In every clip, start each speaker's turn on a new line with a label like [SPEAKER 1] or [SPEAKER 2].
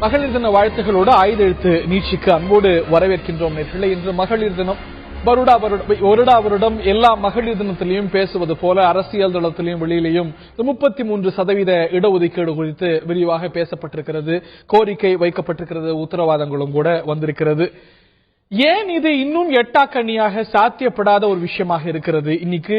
[SPEAKER 1] மகளிர் தின வாழ்த்துகளோடு ஆயுத எழுத்து நீட்சிக்கு அன்போடு வரவேற்கின்றோம் நேர்களே. இன்று மகளிர் தினம். வருடா வருடம் எல்லா மகளிர் தினத்திலையும் பேசுவது போல அரசியல் தளத்திலையும் வெளியிலையும் 33% இடஒதுக்கீடு குறித்து விரிவாக பேசப்பட்டிருக்கிறது. கோரிக்கை வைக்கப்பட்டிருக்கிறது, உத்தரவாதங்களும் கூட வந்திருக்கிறது. ஏன் இது இன்னும் எட்டாக்கணியாக சாத்தியப்படாத ஒரு விஷயமாக இருக்கிறது? இன்னைக்கு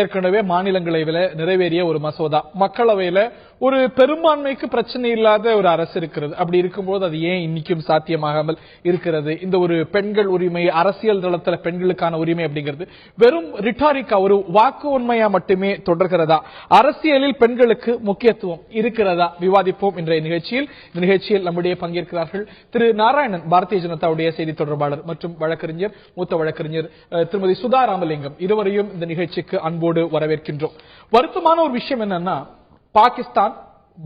[SPEAKER 1] ஏற்கனவே மாநிலங்களவையில நிறைவேறிய ஒரு மசோதா, மக்களவையில ஒரு பெரும்பான்மைக்கு பிரச்சனை இல்லாத ஒரு அரசு இருக்கிறது. அப்படி இருக்கும்போது அது ஏன் இன்னைக்கும் சாத்தியமாகாமல் இருக்கிறது? இந்த ஒரு பெண்கள் உரிமை, அரசியல் தளத்துல பெண்களுக்கான உரிமை அப்படிங்கிறது வெறும் ரிட்டாரிக்கா, ஒரு வாக்கு உண்மையா மட்டுமே தொடர்கிறதா? அரசியலில் பெண்களுக்கு முக்கியத்துவம் இருக்கிறதா? விவாதிப்போம் இன்றைய நிகழ்ச்சியில். இந்த நிகழ்ச்சியில் நம்முடைய பங்கேற்கிறார்கள் திரு நாராயணன், பாரதிய ஜனதாவுடைய செய்தி தொடர்பாளர் மற்றும் வழக்கறிஞர், மூத்த வழக்கறிஞர் திருமதி சுதா ராமலிங்கம். இருவரையும் இந்த நிகழ்ச்சிக்கு அன்போடு வரவேற்கின்றோம். வருத்தமான ஒரு விஷயம் என்னன்னா, பாகிஸ்தான்,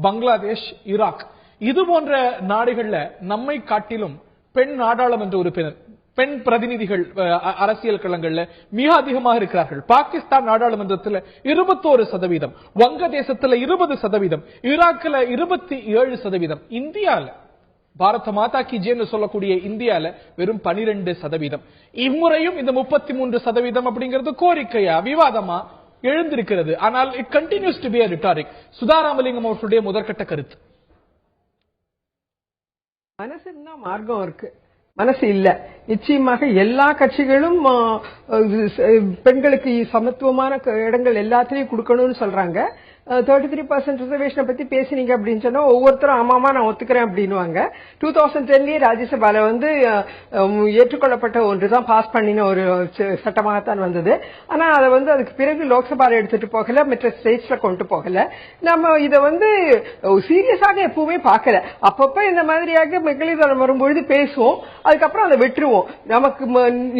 [SPEAKER 1] பங்களாதேஷ், ஈராக் இது போன்ற நாடுகள்ல நம்மை காட்டிலும் பெண் நாடாளுமன்ற உறுப்பினர், பெண் பிரதிநிதிகள் அரசியல் களங்கள்ல மிக அதிகமாக இருக்கிறார்கள். பாகிஸ்தான் நாடாளுமன்றத்தில் 21%, வங்கதேசத்தில் 20%, ஈராக்கில் 27%, இந்தியால பாரத மாதா கி ஜெய்னு சொல்லக்கூடிய இந்தியால வெறும் 12%. இம்முறையும் இந்த 33% அப்படிங்கிறது கோரிக்கையா, விவாதமா எழுந்திருக்கிறது. ஆனால் it continues to be a rhetoric. Sudha Ramalingam அவர்களுடைய முதற்கட்ட கருத்து.
[SPEAKER 2] மனசுன்னா மார்க்கம் இருக்கு, மனசு இல்ல. நிச்சயமாக எல்லா கட்சிகளும் பெண்களுக்கு சமத்துவமான இடங்கள் எல்லாத்திலையும் கொடுக்கணும்னு சொல்றாங்க. 33% ரிசர்வேஷனை பத்தி பேசினீங்க அப்படின்னு சொன்னா ஒவ்வொருத்தரும் ஆமாமா நான் ஒத்துக்கிறேன் அப்படின்னுவாங்க. 2010 ராஜ்யசபால ஏற்றுக்கொள்ளப்பட்ட ஒன்றுதான், பாஸ் பண்ணின ஒரு சட்டமாகத்தான் வந்தது. ஆனா அதை அதுக்கு பிறகு லோக்சபால எடுத்துட்டு போகல, மற்ற ஸ்டேட்ஸ்ல கொண்டு போகல. நம்ம இதை சீரியஸாக எப்பவுமே பார்க்கல. அப்பப்ப இந்த மாதிரியாக மகளிர் தினம் வரும்பொழுது பேசுவோம், அதுக்கப்புறம் அதை விட்டுருவோம். நமக்கு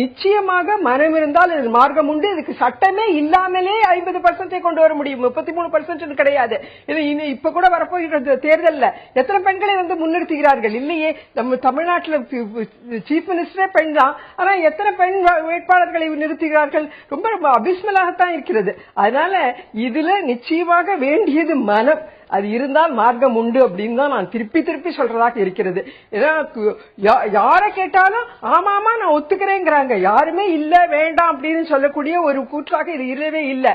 [SPEAKER 2] நிச்சயமாக மனம் இருந்தால் மார்க்கம் உண்டு. இதுக்கு சட்டமே இல்லாமலே 50% கொண்டு வர முடியும். 33% கிடையாது. இப்ப கூட வரப்போகிற தேர்தல்ல எத்தனை பெண்களை முன்னிறுத்துகிறார்கள்? இல்லையே. நம்ம தமிழ்நாட்டில் சீஃப் மினிஸ்டரே பெண் தான், ஆனா எத்தனை பெண் வேட்பாளர்களை நிறுத்துகிறார்கள்? ரொம்ப அபிஸ்மலாகத்தான் இருக்கிறது. அதனால இதுல நிச்சயமாக வேண்டியது மனம். அது இருந்தால் மார்க்கம் உண்டு அப்படின்னு தான் நான் திருப்பி திருப்பி சொல்றதாக இருக்கிறது. யாரை கேட்டாலும் ஆமாமா நான் ஒத்துக்கிறேங்கிறாங்க. யாருமே இல்ல வேண்டாம் அப்படின்னு சொல்லக்கூடிய ஒரு கூற்றாக இது இல்லவே இல்லை.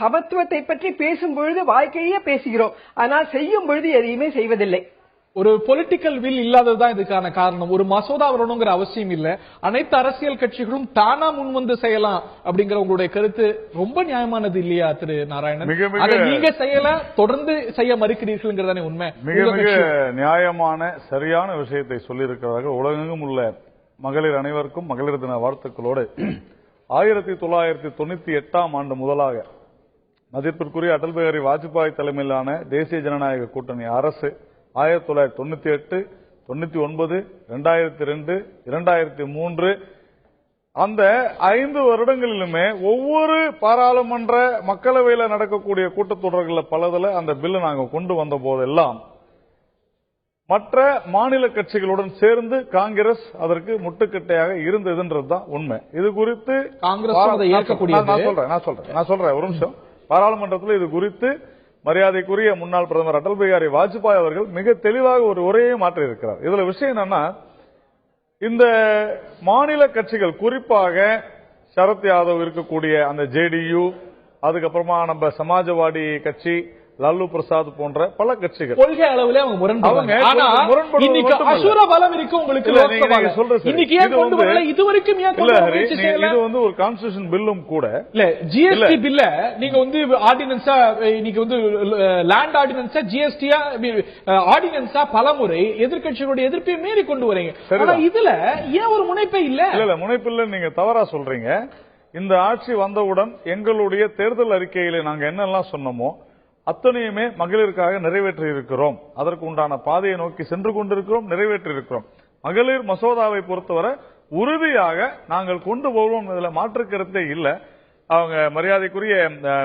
[SPEAKER 2] சமத்துவத்தை பற்றி பேசும் பொழுது வாழ்க்கையே பேசுகிறோம், ஆனால் செய்யும் பொழுது எதையுமே செய்வதில்லை.
[SPEAKER 1] ஒரு பொலிட்டிக்கல் வில் இல்லாததுதான் இதுக்கான காரணம். ஒரு மசோதா வரணுங்கிற அவசியம் இல்ல, அனைத்து அரசியல் கட்சிகளும் தானா முன்வந்து செய்யலாம் அப்படிங்கிற உங்களுடைய கருத்து ரொம்ப நியாயமானது இல்லையா திரு நாராயணன்? அதை நீங்க செய்யல, தொடர்ந்து செய்ய மறுக்கிறீர்கள் உண்மை.
[SPEAKER 3] மிக மிக நியாயமான சரியான விஷயத்தை சொல்லியிருக்கிறார்கள். உலகெங்கும் உள்ள மகளிர் அனைவருக்கும் மகளிர் தின வாழ்த்துக்களோடு 1998ஆம் ஆண்டு முதலாக மதிப்பிற்குரிய அடல் பிஹாரி வாஜ்பாய் தலைமையிலான தேசிய ஜனநாயக கூட்டணி அரசு 1998, 99, 2002, 2003 அந்த 5 வருடங்களிலுமே ஒவ்வொரு பாராளுமன்ற மக்களவையில் நடக்கக்கூடிய கூட்டத்தொடர்களில் பலதுல அந்த பில்லை நாங்கள் கொண்டு வந்த போதெல்லாம் மற்ற மாநில கட்சிகளுடன் சேர்ந்து காங்கிரஸ் அதற்கு முட்டுக்கட்டையாக இருந்ததுன்றதுதான் உண்மை. இது குறித்து நான் சொல்றேன் ஒரு நிமிஷம். பாராளுமன்றத்தில் இது குறித்து மரியாதைக்குரிய முன்னாள் பிரதமர் அடல் பிஹாரி வாஜ்பாய் அவர்கள் மிக தெளிவாக ஒரு உரையை மாற்றியிருக்கிறார். இதுல விஷயம் என்னன்னா, இந்த மாநில கட்சிகள் குறிப்பாக சரத் யாதவ் இருக்கக்கூடிய அந்த ஜேடியு, அதுக்கப்புறமா நம்ம சமாஜ்வாடி கட்சி, லாலு பிரசாத் போன்ற பல கட்சிகள்
[SPEAKER 1] கொள்கை அளவில் அவங்க முரண்படுவாங்க.
[SPEAKER 3] இது ஒரு கான்ஸ்டிடியூஷன் பில்லும் கூட
[SPEAKER 1] இல்ல. ஜிஎஸ்டி பில்ல நீங்க ஆர்டினன்ஸா, இன்னைக்கு லேண்ட் ஆர்டினன்ஸா, ஜிஎஸ்டியா ஆர்டினன்ஸா பலமுறை எதிர்கட்சிகளுடைய எதிர்ப்பை மீறி கொண்டு வரீங்க. இதுல ஏன் ஒரு முனைப்பே இல்ல? இல்ல
[SPEAKER 3] முனைப்பு இல்ல, நீங்க தவறா சொல்றீங்க. இந்த ஆட்சி வந்தவுடன் எங்களுடைய தேர்தல் அறிக்கையில நாங்க என்னெல்லாம் சொன்னோமோ அத்தனையுமே மகளிருக்காக நிறைவேற்றி இருக்கிறோம். அதற்கு உண்டான பாதையை நோக்கி சென்று கொண்டிருக்கிறோம், நிறைவேற்றி இருக்கிறோம். மகளிர் மசோதாவை பொறுத்தவரை உறுதியாக நாங்கள் கொண்டு போவோம், இதுல மாற்று கருத்தே இல்ல. அவங்க மரியாதைக்குரிய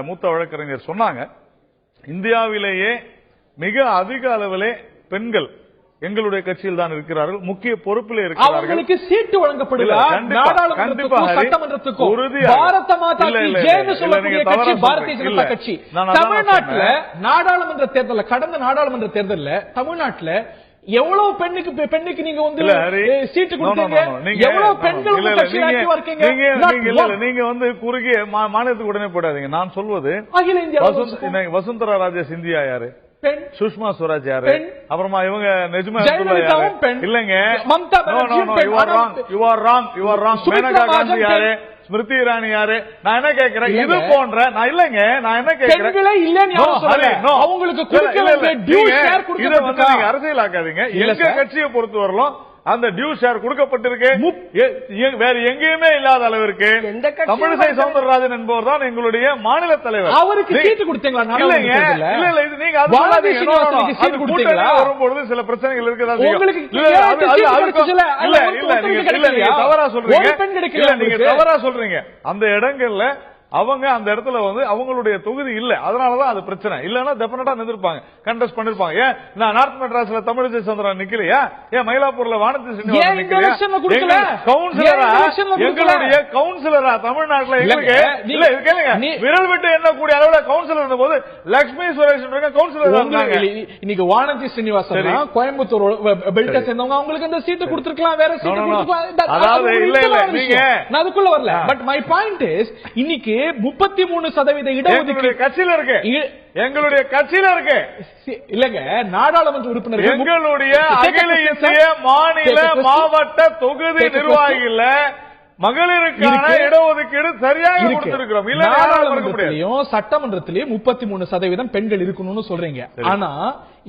[SPEAKER 3] மூத்த வழக்கறிஞர் சொன்னாங்க, இந்தியாவிலேயே மிக அதிக அளவிலே பெண்கள் எங்களுடைய கட்சியில் தான் இருக்கிறார்கள், முக்கிய பொறுப்பில் இருக்கிறார்கள்.
[SPEAKER 1] சீட்டு வழங்கப்படுகிறது. தமிழ்நாட்டில் நாடாளுமன்ற தேர்தலில், கடந்த நாடாளுமன்ற தேர்தலில் தமிழ்நாட்டில் எவ்வளவு பெண்ணுக்கு நீங்க வந்து சீட்டு கொடுத்தீங்க? எவ்வளவு பெண்கள் உங்க கட்சியில ஆக்டிவா இருக்கீங்க?
[SPEAKER 3] நீங்க வந்து குறுகிய மாநிலத்துக்கு உடனே போடாதீங்க. நான் சொல்வது
[SPEAKER 1] அகில இந்தியா
[SPEAKER 3] வசுந்தரா ராஜே சிந்தியா யாரு,
[SPEAKER 1] பெண்.
[SPEAKER 3] சுஷ்மா ஸ்வராஜ் யாரு, அப்புறமா இவங்க நெஜ்மா
[SPEAKER 1] பெண்
[SPEAKER 3] இல்லங்க.
[SPEAKER 1] Mamata
[SPEAKER 3] you are wrong. Maneka Gandhi யாரு, ஸ்மிருதி இரானி யாரு? நான் என்ன கேக்குறேன், இது போன்ற நான் இல்லங்க, நான் என்ன கேக்குறேன்,
[SPEAKER 1] அவங்களுக்கு இதை
[SPEAKER 3] வந்து நீங்க அரசியல் ஆக்காதீங்க. எங்க கட்சியை பொறுத்து வரலாம் அந்த டியூ ஷேர் கொடுக்கப்பட்டிருக்கு. வேற எங்கேயுமே இல்லாத அளவிற்கு தமிழிசை சவுந்தரராஜன் என்பவர் தான் எங்களுடைய மாநில தலைவர்.
[SPEAKER 1] அவருக்கு சீட்டு கொடுத்தீங்களா?
[SPEAKER 3] இல்லங்க, இல்ல இது நீங்க வரும்பொழுது சில பிரச்சனைகள் இருக்குதா? நீங்க தவறா சொல்றீங்க. நீங்க தவறா சொல்றீங்க. அந்த இடங்கள்ல அவங்க அந்த இடத்துல வந்து அவங்களுடைய தொகுதி இல்ல, அதனாலதான் அது பிரச்சனை. இல்லன்னா டெபினட்டா நின்றுப்பாங்க, கண்டெஸ்ட் பண்ணிருப்பாங்க. ஏன் நான் நார்த் மெட்ராஸ்ல தமிழிசை சவுந்தரராஜன் நிக்கலையா? ஏன் மயிலாப்பூர்ல வானதி சீனிவாசன் நிக்கலையா? கவுன்சிலரா, எங்களுடைய கவுன்சிலரா தமிழ்நாட்டுல எங்களுக்கு இல்ல கேளுங்க, விரல் விட்டு எண்ணக்கூடிய அளவுல கவுன்சிலர் இருந்த போது லட்சுமி சுரேஷ் கவுன்சிலர் இருந்தாங்க.
[SPEAKER 1] இன்னைக்கு வானதி சீனிவாசன் கோயம்புத்தூர் பெல்ட்டை சேர்ந்தவங்க, அவங்களுக்கு அந்த சீட்டு கொடுத்திருக்கலாம், வேற சீட்டு கொடுத்திருக்கலாம்.
[SPEAKER 3] அதாவது இல்ல நீங்க
[SPEAKER 1] நான் அதுக்குள்ள வரல. பட் மை பாயிண்ட் இஸ், இன்னைக்கு 33% இடஒதுக்கீடு
[SPEAKER 3] கட்சியில இருக்கு, எங்களுடைய கட்சியில இருக்கு.
[SPEAKER 1] இல்லங்க, நாடாளுமன்ற உறுப்பினர்கள்,
[SPEAKER 3] எங்களுடைய அகில இந்திய மாநில மாவட்ட தொகுதி நிர்வாகிகள் மகளிருக்கான இடஒதுக்கீடு சரியாக கொடுத்திருக்கிறோம்.
[SPEAKER 1] நாடாளுமன்றத்திலையும் சட்டமன்றத்திலையும் 33% பெண்கள் இருக்கணும்னு சொல்றீங்க. ஆனா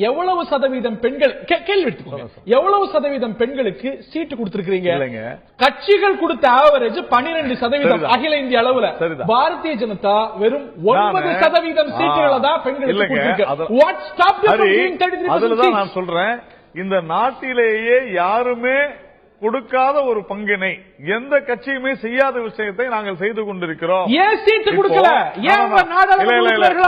[SPEAKER 1] எவ்வளவு சதவீதம் பெண்கள், கேள்வி எடுத்துக்கோங்க, எவ்வளவு சதவீதம் பெண்களுக்கு சீட்டு கொடுத்திருக்கீங்க? கட்சிகள் கொடுத்த ஆவரேஜ் 12% அகில இந்திய அளவுல. பாரதிய ஜனதா வெறும் 9% சீட்டுகளை தான் பெண்களுக்கு கொடுத்திருக்கு. What stop you from giving 33%?
[SPEAKER 3] அதுதான் நான் சொல்றேன், இந்த நாட்டிலேயே யாருமே கொடுக்காத ஒரு பங்கினை எந்த கட்சியுமே செய்யாத விஷயத்தை நாங்கள் செய்து கொண்டிருக்கிறோம்.
[SPEAKER 1] ஏன் சீட்டு கொடுக்கல? ஏன்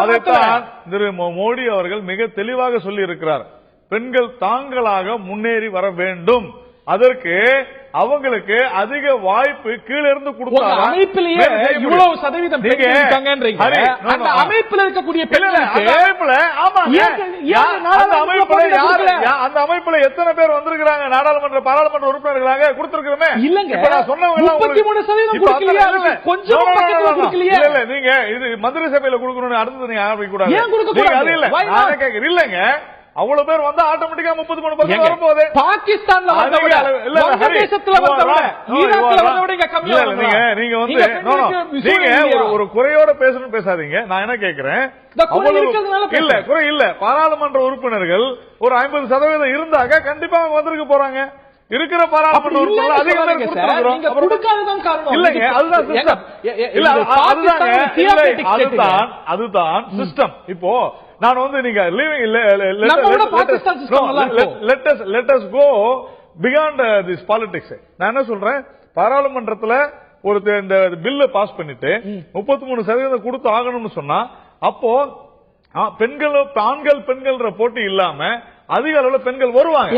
[SPEAKER 3] அதைத்தான் திரு மோடி அவர்கள் மிக தெளிவாக சொல்லி இருக்கிறார். பெண்கள் தாங்களாக முன்னேறி வர வேண்டும், அதற்கு அவங்களுக்கு அதிக வாய்ப்பு கீழ இருந்து கொடுத்தாங்க.
[SPEAKER 1] அமைப்பிலேயே இவ்வளவு சதவீதம் அந்த அமைப்பில் இருக்கக்கூடிய
[SPEAKER 3] அந்த அமைப்புல எத்தனை பேர் வந்திருக்கிறாங்க நாடாளுமன்ற பாராளுமன்ற உறுப்பினர்களாக கொடுத்திருக்கிறோமே?
[SPEAKER 1] இல்லங்க,
[SPEAKER 3] சொன்னவங்க
[SPEAKER 1] 33% கொஞ்சம்
[SPEAKER 3] இல்ல. நீங்க இது மந்திரி சபையில கொடுக்கணும்னு அடுத்தது நீங்க ஆரம்பிக்க கூடாது. அது இல்ல, நான் கேட்கிறேன். இல்லங்க, அவ்வளவு பேர் வந்தா ஆட்டோமேட்டிக்கா 33% வரும்போது
[SPEAKER 1] பாகிஸ்தான்ல
[SPEAKER 3] நீங்க ஒரு குறையோட பேசணும் பேசாதீங்க. நான் என்ன கேட்கிறேன், இல்ல குறை இல்ல, பாராளுமன்ற உறுப்பினர்கள் ஒரு 50% இருந்தாக்க கண்டிப்பா அவங்க வந்திருக்க போறாங்க. இருக்கிற பாராளுமன்ற உறுப்பினர்கள் அதிகம் இல்லங்க, அதுதான் சிஸ்டம். இப்போ நான் வந்து நீங்க let us go beyond this politics. நான் என்ன சொல்றேன், பாராளுமன்றத்துல ஒரு இந்த பில்ல பாஸ் பண்ணிட்டு 33% கொடுத்து ஆகணும்னு சொன்னா, அப்போ பெண்கள் ஆண்கள் பெண்கள் போட்டி இல்லாம அதிக அளவுல பெண்கள் வருவாங்க.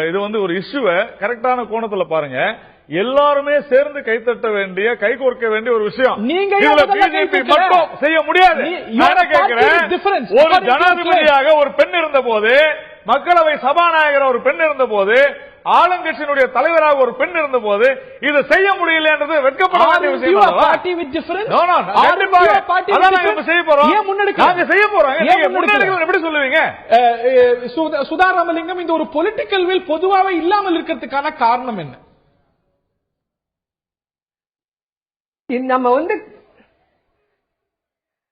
[SPEAKER 3] இது வந்து ஒரு இஷ்யூவை கரெக்டான கோணத்துல பாருங்க. எல்லாருமே சேர்ந்து கைத்தட்ட வேண்டிய, கை கோர்க்க வேண்டிய ஒரு விஷயம்.
[SPEAKER 1] நீங்க
[SPEAKER 3] பிஜேபி மட்டும் செய்ய முடியாது. ஒரு ஜனாதிபதியாக ஒரு பெண் இருந்த போது, மக்களவை சபாநாயகர் ஒரு பெண் இருந்த போது, ஆளுங்கட்சியினுடைய தலைவராக ஒரு பெண் இருந்த போது இதை செய்ய முடியல என்றது வெட்கப்பட வேண்டிய விஷயம். எப்படி சொல்லுவீங்க?
[SPEAKER 1] சுதா ராமலிங்கம், இந்த ஒரு பொலிட்டிக்கல் வில் பொதுவாக இல்லாமல் இருக்கிறதுக்கான காரணம் என்ன?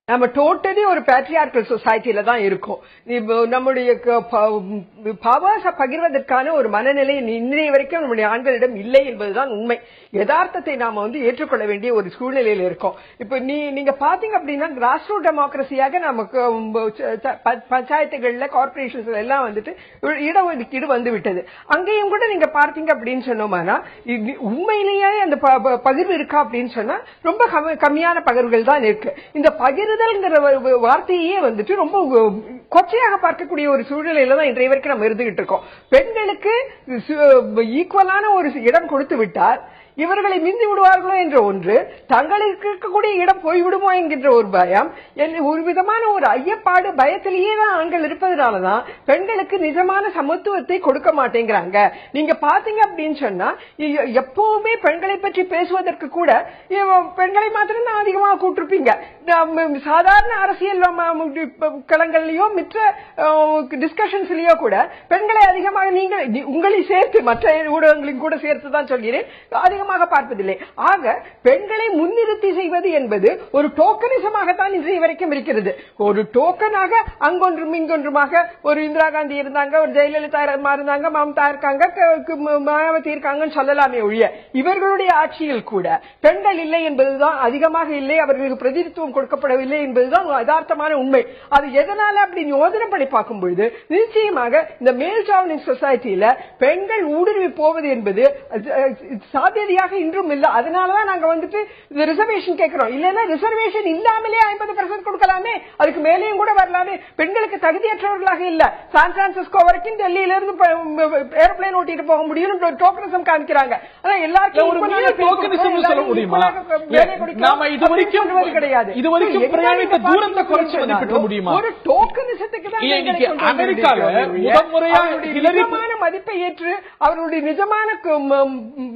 [SPEAKER 2] நம்ம டோட்டலி ஒரு பேட்ரியார்கல் சொசைட்டில தான் இருக்கோம். நம்முடைய பவர்ஸ பகிர்வதற்கான ஒரு மனநிலை இன்றைய வரைக்கும் நம்முடைய ஆண்களிடம் இல்லை என்பதுதான் உண்மை. யதார்த்தத்தை நாம ஏற்றுக்கொள்ள வேண்டிய ஒரு சூழ்நிலையில இருக்கோம். இப்ப நீங்க பாத்தீங்க அப்படின்னா, கிராஸ் ரூட் டெமோக்ரஸியாக நமக்கு பஞ்சாயத்துகள்ல, கார்பரேஷன்ஸ்ல எல்லாம் இடஒதுக்கீடு வந்து விட்டது. அங்கேயும் கூட நீங்க பார்த்தீங்க அப்படின்னு சொன்னோம்னா, உண்மையிலேயே அந்த பகிர்வு இருக்கா அப்படின்னு சொன்னா ரொம்ப கம்மியான பகிர்வுகள் தான் இருக்கு. இந்த பகிர்வு வார்த்தையே ரொம்ப கொச்சையாக பார்க்கக்கூடிய ஒரு சூழ்நிலையில தான் இன்றைய வரைக்கும் நம்ம இருந்துகிட்டு இருக்கோம். பெண்களுக்கு ஈக்குவலான ஒரு இடம் கொடுத்து விட்டால் இவர்களை மிந்தி விடுவார்களோ என்ற ஒன்று, தங்களுக்கு இருக்கக்கூடிய இடம் போய்விடுமோ என்கின்ற ஒரு பயம், ஒரு விதமான ஒரு ஐயப்பாடு, பயத்திலேயே தான் ஆண்கள் இருப்பதனாலதான் பெண்களுக்கு நிஜமான சமத்துவத்தை கொடுக்க மாட்டேங்கிறாங்க. நீங்க பாத்தீங்க அப்படின்னு சொன்னா எப்பவுமே பெண்களை பற்றி பேசுவதற்கு கூட பெண்களை மாத்திரம் தான் அதிகமாக கூட்டிருப்பீங்க. சாதாரண அரசியல் களங்கள்லயோ மற்ற டிஸ்கஷன்ஸ்லயோ கூட பெண்களை அதிகமாக நீங்கள் உங்களை சேர்த்து மற்ற ஊடகங்களையும் கூட சேர்த்து தான் சொல்கிறேன், அதிகமாக பார்ப்பதில்லை. ஆக பெண்களை முன்னிறுத்தி செய்வது என்பது ஒரு டோக்கனிசமாகத்தான் இன்றைய வரைக்கும் இருக்கிறது. ஒரு டோக்கனாக அங்கொன்றும் இங்கொன்றுமாக ஒரு இந்திரா காந்தி இருந்தாங்க, ஒரு ஜெயலலிதா இருந்தாங்க, மம்தா இருக்காங்க, மாயாவதி இருக்காங்கன்னு சொல்லலாமே ஒழிய இவர்களுடைய ஆட்சியில் கூட பெண்கள் இல்லை என்பதுதான், அதிகமாக இல்லை, அவர்களுக்கு பிரதிநிதித்துவம் கொடுக்கப்படவில்லை என்பதுதான் யதார்த்தமான உண்மை. அது எதனால அப்படி யோசனை பண்ணி பார்க்கும் பொழுது நிச்சயமாக இந்த மேல் டாமினன்ட் சொசைட்டியில பெண்கள் ஊடுருவி போவது என்பது சாத்தியதையாக இன்றும் இல்லை. அதனாலதான் நாங்க வந்துட்டு ரிசர்வேஷன் கேட்கிறோம். இல்லைன்னா ரிசர்வேஷன் இல்லாமலே 50% கொடுக்கலாமே, அதுக்கு மேலேயும் கூட வரலாமே. பெண்களுக்கு தகுதியற்றவர்களாக இல்ல, சான் பிரான்சிஸ்கோ வரைக்கும் டெல்லியில இருந்து ஏரோப்ளேன் ஓட்டிட்டு போக முடியும் டோக்கனிசம் காமிக்கிறாங்க. ஆனா எல்லாருக்கும்
[SPEAKER 1] சொல்ல முடியுமா? நாம இதுவரைக்கும் கிடையாது, இதுவரைக்கும் பிரயாணித்த தூரத்தை குறைச்சு மதிப்பிட முடியுமா? ஒரு டோக்கனிசத்துக்கு தான் அமெரிக்காவில் முதன்முறையாக
[SPEAKER 2] நிஜமான மதிப்பை ஏற்று அவர்களுடைய நிஜமான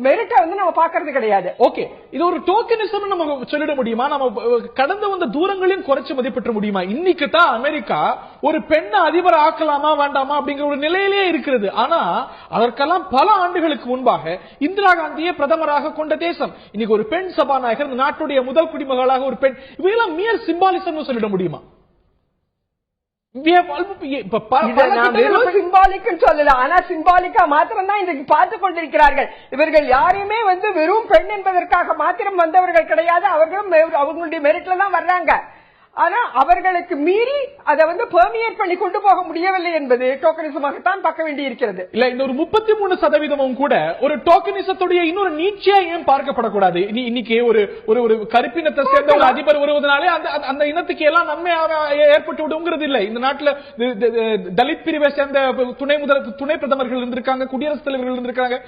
[SPEAKER 2] மெரிட்டை வந்து நம்ம பாக்குறது கிடையாது.
[SPEAKER 1] ஓகே, இது ஒரு டோக்கனிசம் நம்ம சொல்லிட முடியுமா? நம்ம கடந்து வந்த தூரங்களையும் குறைச்சு மதிப்பிட முடியுமா? இன்னைக்கு தான் அமெரிக்கா ஒரு பெண்ணை அதிபர் ஆக்கலாமா வேண்டாமா அப்படிங்கிற ஒரு நிலையிலேயே இருக்கிறது. ஆனா அதற்கெல்லாம் பல ஆண்டுகளுக்கு முன்பாக இந்திரா காந்தியை பிரதமராக கொண்ட தேசம். இன்னைக்கு ஒரு பெண் சபாநாயகர், இந்த நாட்டுடைய முதல் குடிமகளாக ஒரு பெண், இவையெல்லாம் மியர் சிம்பாலிசம் சொல்லிட முடியுமா?
[SPEAKER 2] சிம்பாலிக்கா மாத்திரம் தான் இன்றைக்கு பார்த்துக் கொண்டிருக்கிறார்கள். இவர்கள் யாரையுமே வந்து வெறும் பெண் என்பதற்காக மாத்திரம் வந்தவர்கள் கிடையாது. அவர்களும் அவங்களுடைய மெரிட்ல தான் வர்றாங்க. ஆனா அவர்களுக்கு மீறி அதை வந்து பெர்மியேட் பண்ணி கொண்டு போக முடியவில்லை என்பது டோக்கனிசமாகத்தான் பார்க்க வேண்டி இருக்கிறது.
[SPEAKER 1] இல்ல, இந்த ஒரு 33% கூட ஒரு டோக்கனிசத்துடைய இன்னொரு நீட்சியா ஏன் பார்க்கப்படக்கூடாது? இன்னைக்கு ஒரு கருப்பினத்தை சேர்ந்த ஒரு அதிபர் வருவதனாலே அந்த இனத்துக்கு எல்லாம் நன்மை ஏற்பட்டு விடுங்கிறது இல்லை. இந்த நாட்டில் தலித் பிரிவை சேர்ந்த துணை பிரதமர்கள் இருந்திருக்காங்க, குடியரசுத் தலைவர்கள் இருந்திருக்காங்க,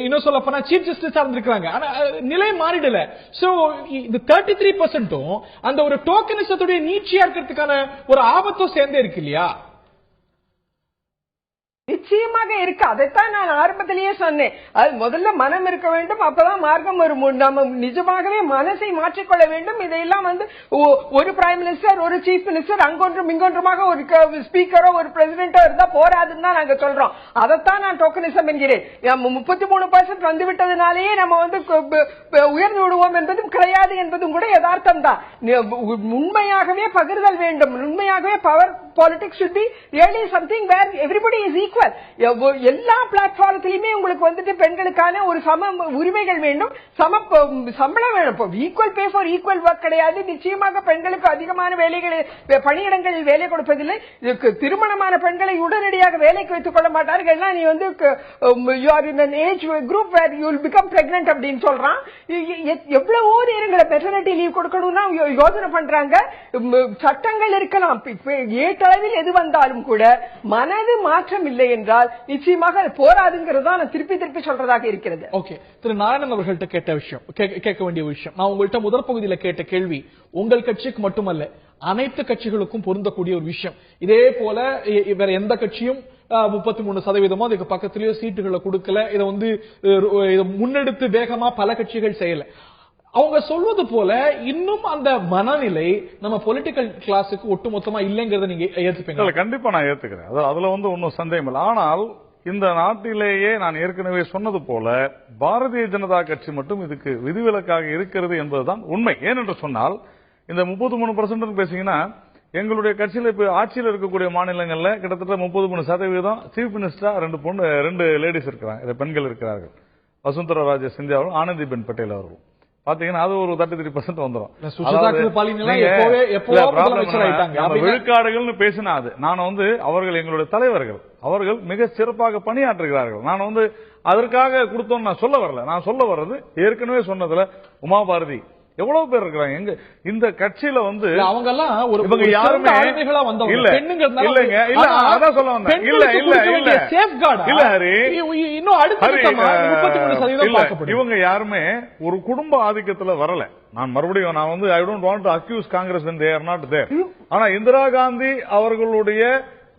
[SPEAKER 1] இன்னும் சொல்ல போனா சீஃப் ஜஸ்டிஸா இருந்திருக்காங்க. ஆனா நிலை மாறிடல. சோ இந்த 33% அந்த ஒரு டோக்கனிசத்துடைய நீட்சியா இருக்கிறதுக்கான ஒரு ஆபத்தும் சேர்ந்தே இருக்கு இல்லையா?
[SPEAKER 2] நிச்சயமாக இருக்கு. அதைத்தான் நான் ஆரம்பத்திலேயே சொன்னேன். அது முதல்ல மனம் இருக்க வேண்டும், அப்பதான் மார்க்கம் வரும். நம்ம நிஜமாகவே மனசை மாற்றிக்கொள்ள வேண்டும். இதையெல்லாம் வந்து ஒரு பிரைம் மினிஸ்டர், ஒரு சீஃப் மினிஸ்டர், அங்கொன்றும் இங்கொன்றுமாக ஒரு ஸ்பீக்கரோ ஒரு பிரசிடென்டோ இருந்தா போராதுன்னு தான் நாங்க சொல்றோம். அதைத்தான் நான் டோக்கனிசம் என்கிறேன். 33% வந்து விட்டதுனாலேயே நம்ம வந்து உயர்ந்து விடுவோம் என்பதும் கிடையாது என்பதும் கூட யதார்த்தம் தான். உண்மையாகவே பகிர்தல் வேண்டும். உண்மையாகவே power politics should be really something where everybody is equal. எல்லா பிளாட்ஃபார்ம்லயுமே உங்களுக்கு வந்துட்டு பெண்களுக்கான ஒரு சம உரிமைகள் வேண்டும், சம சம்பளம் வேணும். Equal pay for equal work கிடையாது. நிச்சயமாக பெண்களுக்கு அதிகமான வேலைகளை பணியிடங்களில் வேலை கொடுப்பதில்லை. திருமணமான பெண்களை உடனடியாக வேலைக்கு வைத்துக் கொள்ள மாட்டார்கள். நீ வந்து you are in an age group where you will become pregnant அப்படின்னு சொல்றான். எவ்வளவோ நேரங்களை மெட்டர்னிட்டி லீவ் கொடுக்கணும்னா யோசனை பண்றாங்க. சட்டங்கள் இருக்கலாம், ஏற்றளவில் எது வந்தாலும் கூட மனது மாற்றம் இல்லை என்றால் நிச்சயமாக போராதுங்கிறதா நான் திருப்பி சொல்றதாக இருக்கிறது.
[SPEAKER 1] ஓகே, திரு நாராயணன் அவர்கள்ட்ட கேட்க வேண்டிய விஷயம், நான் உங்கள்கிட்ட முதல் பகுதியில் கேட்ட கேள்வி உங்கள் கட்சிக்கு மட்டுமல்ல அனைத்து கட்சிகளுக்கும் பொருந்தக்கூடிய ஒரு விஷயம். இதே போல வேற எந்த கட்சியும் 33% அதுக்கு பக்கத்திலேயே சீட்டுகளை கொடுக்கல. இதை வந்து முன்னெடுத்து வேகமா பல கட்சிகள் செய்யல. அவங்க சொல்வது போல இன்னும் அந்த மனநிலை நம்ம பொலிட்டிக்கல் கிளாஸுக்கு ஒட்டுமொத்தமா இல்லைங்கிறத நீங்க ஏத்துப்பீங்க?
[SPEAKER 3] கண்டிப்பா நான் ஏத்துக்கிறேன். அதுல வந்து ஒன்னும் சந்தேகம் இல்லை. ஆனால் இந்த நாட்டிலேயே நான் ஏற்கனவே சொன்னது போல பாரதிய ஜனதா கட்சி மட்டும் இதுக்கு விதிவிலக்காக இருக்கிறது என்பதுதான் உண்மை. ஏனென்று சொன்னால் இந்த 33% பேசிங்கன்னா எங்களுடைய கட்சியில இப்ப ஆட்சியில் இருக்கக்கூடிய மாநிலங்கள்ல கிட்டத்தட்ட 33% சீஃப் மினிஸ்டரா ரெண்டு லேடிஸ் இருக்கிறாங்க, பெண்கள் இருக்கிறார்கள். வசுந்தரா ராஜே சிந்தியாவும் ஆனந்திபென் பட்டேல் அவர்களும் பாத்தீங்கன்னா அது ஒரு 33% வந்துடும். விழுக்காடுகள் பேசினா அது நான் வந்து அவர்கள் எங்களுடைய தலைவர்கள், அவர்கள் மிக சிறப்பாக பணியாற்றுகிறார்கள். நான் வந்து அதற்காக கொடுத்தோம் நான் சொல்ல வரல. நான் சொல்ல வர்றது ஏற்கனவே சொன்னதுல உமா பாரதி எவ்வளவு பேர் இருக்கிறாங்க. எங்க இந்த கட்சியில வந்து
[SPEAKER 1] அவங்க எல்லாம் ஒரு
[SPEAKER 3] இவங்க யாருமே
[SPEAKER 1] இல்ல
[SPEAKER 3] இல்லங்க, இல்ல அதான் சொல்ல வந்தேன். இல்ல இல்ல இல்ல
[SPEAKER 1] சேஃப்கார்ட்
[SPEAKER 3] இல்ல ஹரி,
[SPEAKER 1] இன்னும் அடுத்த 33% பார்க்கப்படும்.
[SPEAKER 3] இவங்க யாருமே ஒரு குடும்ப ஆதிக்கத்துல வரல. நான் மறுபடியும் நான் வந்து I don't want to accuse Congress when they are not there. ஆனா இந்திரா காந்தி அவர்களுடைய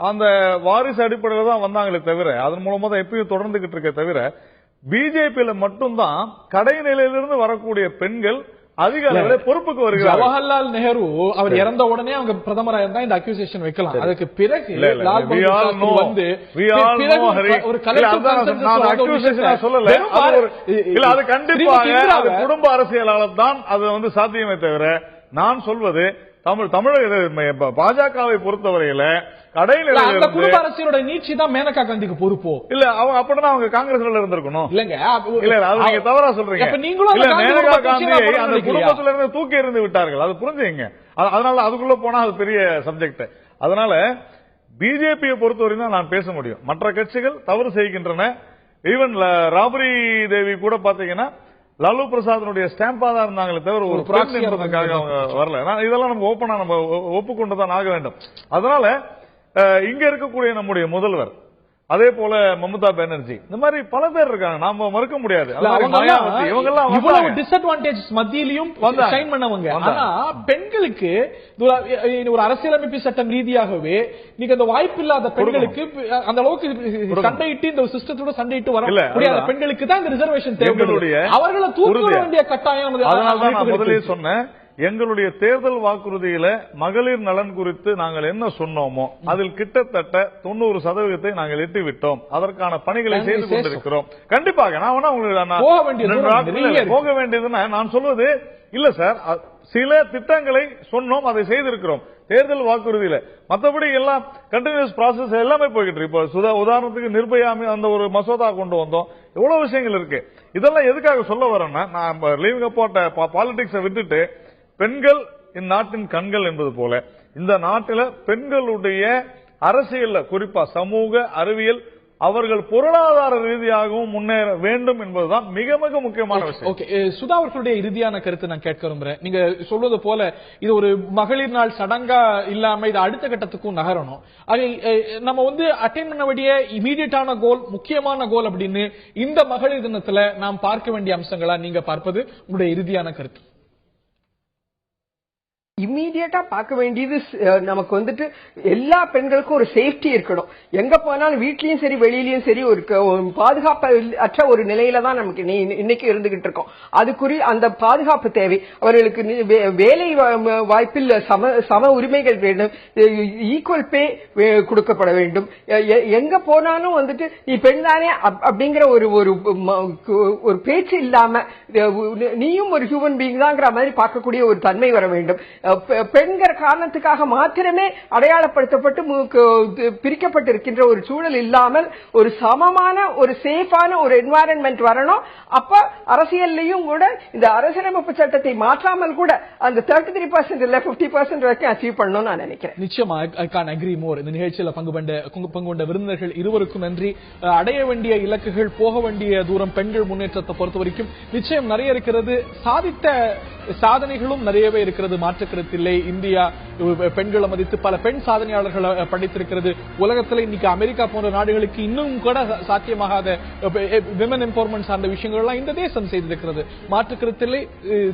[SPEAKER 3] அந்த வாரிசு அடிப்படையில் தான் வந்தாங்களே தவிர, அதன் மூலமா தான் எப்பயும் தொடர்ந்துகிட்டு இருக்க தவிர, பிஜேபியில மட்டும்தான் கடைநிலையிலிருந்து வரக்கூடிய பெண்கள் அதிக அளவில் பொறுப்புக்கு வருகிறார்.
[SPEAKER 1] ஜவஹர்லால் நேரு அவர் இறந்த உடனே அவங்க பிரதமராக இருந்தா இந்த அக்யூசேஷன் வைக்கலாம். அதுக்கு பிறகு வந்து ஒரு
[SPEAKER 3] சொல்லல, அது கண்டிப்பாக குடும்ப அரசியலாளர் தான் அது வந்து சாத்தியமே தவிர, நான் சொல்வது தமிழக பாஜகவை பொறுத்தவரையில கடைநிலையில
[SPEAKER 1] குடும்ப அரசியலோட நீட்சி தான் மேனகா காந்திக்கு பொறுப்போ இல்ல.
[SPEAKER 3] அவங்க அப்படின்னா அவங்க காங்கிரஸ்ல இருந்திருக்கணும்.
[SPEAKER 1] இல்லங்க,
[SPEAKER 3] இல்ல அது நீங்க தவறா சொல்றீங்க. மேனகா காந்தியை அந்த குடும்பத்தில இருந்து தூக்கி எறிந்து விட்டார்கள், அது புரிஞ்சுங்க. அதனால அதுக்குள்ள போனா அது பெரிய சப்ஜெக்ட். அதனால பிஜேபியை பொறுத்தவரை தான் நான் பேச முடியும். மற்ற கட்சிகள் தவறு செய்கின்றன. ஈவன் ராபரி தேவி கூட பாத்தீங்கன்னா லாலு பிரசாதனுடைய ஸ்டாம்பா தான் இருந்தாங்களே தவிர ஒரு ப்ராக்ஸி என்பதற்காக அவங்க வரல. இதெல்லாம் நம்ம ஓப்பனா நம்ம ஒப்புக்கொண்டுதான் ஆக வேண்டும். அதனால இங்க இருக்கக்கூடிய நம்முடைய முதல்வர், அதே போல மம்தா பானர்ஜி, இந்த மாதிரி பல பேர் இருக்காங்க, நாம மறுக்க முடியாது.
[SPEAKER 1] இவ்வளவு டிஸ்அட்வான்டேஜ் மத்தியிலையும் ஷைன் பண்ணவங்க. ஆனா பெண்களுக்கு ஒரு அரசியலமைப்பு சட்டம் ரீதியாகவே நீங்க அந்த வாய்ப்பு இல்லாத பெண்களுக்கு அந்த அளவுக்கு சண்டையிட்டு இந்த சிஸ்டத்தோட சண்டையிட்டு வர முடியாத பெண்களுக்கு தான் இந்த ரிசர்வேஷன் தேவைப்படுது. அவர்களை தூக்க வேண்டிய கட்டாயம்.
[SPEAKER 3] அதனால நான் முதலே சொன்னேன், எங்களுடைய தேர்தல் வாக்குறுதியில மகளிர் நலன் குறித்து நாங்கள் என்ன சொன்னோமோ அதில் கிட்டத்தட்ட 90% நாங்கள் எட்டிவிட்டோம். அதற்கான பணிகளை செய்து கொண்டிருக்கிறோம். கண்டிப்பாக நான் போக வேண்டியதுன்னா நான் சொல்வது இல்ல சார், சில திட்டங்களை சொன்னோம், அதை செய்திருக்கிறோம் தேர்தல் வாக்குறுதியில. மற்றபடி எல்லாம் கண்டினியூஸ் ப்ராசஸ் எல்லாமே போய்கிட்டு இருக்கு. இப்போ உதாரணத்துக்கு நிர்பயாமி அந்த ஒரு மசோதா கொண்டு வந்தோம், எவ்வளவு விஷயங்கள் இருக்கு. இதெல்லாம் எதுக்காக சொல்ல வரேன்னா, நான் லீவிங் அப் பாலிடிக்ஸை விட்டுட்டு பெண்கள் இந்நாட்டின் கண்கள் என்பது போல இந்த நாட்டில பெண்களுடைய அரசியல், குறிப்பா சமூக அறிவியல், அவர்கள் பொருளாதார ரீதியாகவும் முன்னேற வேண்டும் என்பதுதான் மிக மிக முக்கியமான விஷயம்.
[SPEAKER 1] ஓகே, சுதா அவர்களுடைய இறுதியான கருத்து நான் கேட்க விரும்புறேன். நீங்க சொல்வது போல இது ஒரு மகளிர் நாள் சடங்கா இல்லாம இது அடுத்த கட்டத்துக்கும் நகரணும். அதை நம்ம வந்து அட்டைன் பண்ண வேண்டிய இமீடியட்டான கோல், முக்கியமான கோல் அப்படின்னு இந்த மகளிர் தினத்துல நாம் பார்க்க வேண்டிய அம்சங்களா நீங்க பார்ப்பது உங்களுடைய இறுதியான கருத்து?
[SPEAKER 2] இம்மீடியட்டா பார்க்க வேண்டியது நமக்கு வந்துட்டு எல்லா பெண்களுக்கும் ஒரு சேஃப்டி இருக்கணும். எங்க போனாலும் வீட்லயும் சரி வெளியிலயும் சரி ஒரு பாதுகாப்பு அற்ற ஒரு நிலையில தான் நமக்கு இன்னைக்கு இருந்துகிட்டு இருக்கோம். அதுக்குரிய அந்த பாதுகாப்பு தேவை. அவர்களுக்கு வேலை வாய்ப்பில் சம உரிமைகள் வேண்டும், ஈக்குவல் பே கொடுக்கப்பட வேண்டும். எங்க போனாலும் வந்துட்டு நீ பெண் தானே அப்படிங்கிற ஒரு பேச்சு இல்லாம நீயும் ஒரு ஹியூமன் பீயிங் தாங்கிற மாதிரி பார்க்கக்கூடிய ஒரு தன்மை வர வேண்டும். பெண்கிற காரணத்துக்காக மாத்திரமே அடையாளப்படுத்தப்பட்டு பிரிக்கப்பட்டிருக்கின்ற ஒரு சூழல் இல்லாமல் ஒரு சமமான ஒரு சேஃபான ஒரு என்வாயரன்மெண்ட் வரணும். அப்ப அரசியல்லையும் கூட இந்த அரசியலமைப்பு சட்டத்தை மாற்றாமல் கூட அந்த 33% இல்ல 50% வரைக்கும் அச்சீவ் பண்ணணும்னு நான் நினைக்கிறேன்.
[SPEAKER 1] நிச்சயமா ஐ கான் அக்ரி மோர். இந்த நிகழ்ச்சியில் பங்கு கொண்ட விருந்தினர்கள் இருவருக்கும் நன்றி. அடைய வேண்டிய இலக்குகள், போக வேண்டிய தூரம், பெண்கள் முன்னேற்றத்தை பொறுத்த வரைக்கும் நிச்சயம் நிறைய இருக்கிறது. சாதித்த சாதனைகளும் நிறையவே இருக்கிறது, மாற்றுக்கருத்தில்லை. இந்தியா பெண்களை மதித்து பல பெண் சாதனையாளர்களை படித்திருக்கிறது. உலகத்தில் இன்னைக்கு அமெரிக்கா போன்ற நாடுகளுக்கு இன்னும் கூட சாத்தியமாகாத விமன் எம்பவர்மெண்ட் சார்ந்த விஷயங்கள் எல்லாம் இந்த தேசம் செய்திருக்கிறது, மாற்றுக்கருத்தில்லை.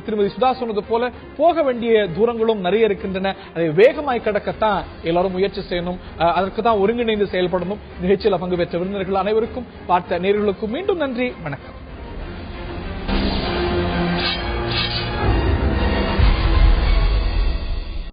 [SPEAKER 1] திருமதி சுதா சொன்னது போல போக வேண்டிய தூரங்களும் நிறைய இருக்கின்றன. அதை வேகமாய் கடக்கத்தான் எல்லாரும் முயற்சி செய்யணும், அதற்கு தான் ஒருங்கிணைந்து செயல்படணும். நிகழ்ச்சியில் பங்கு பெற்ற விருந்தினர்கள் அனைவருக்கும், பார்த்த நேயர்களுக்கும் மீண்டும் நன்றி, வணக்கம்.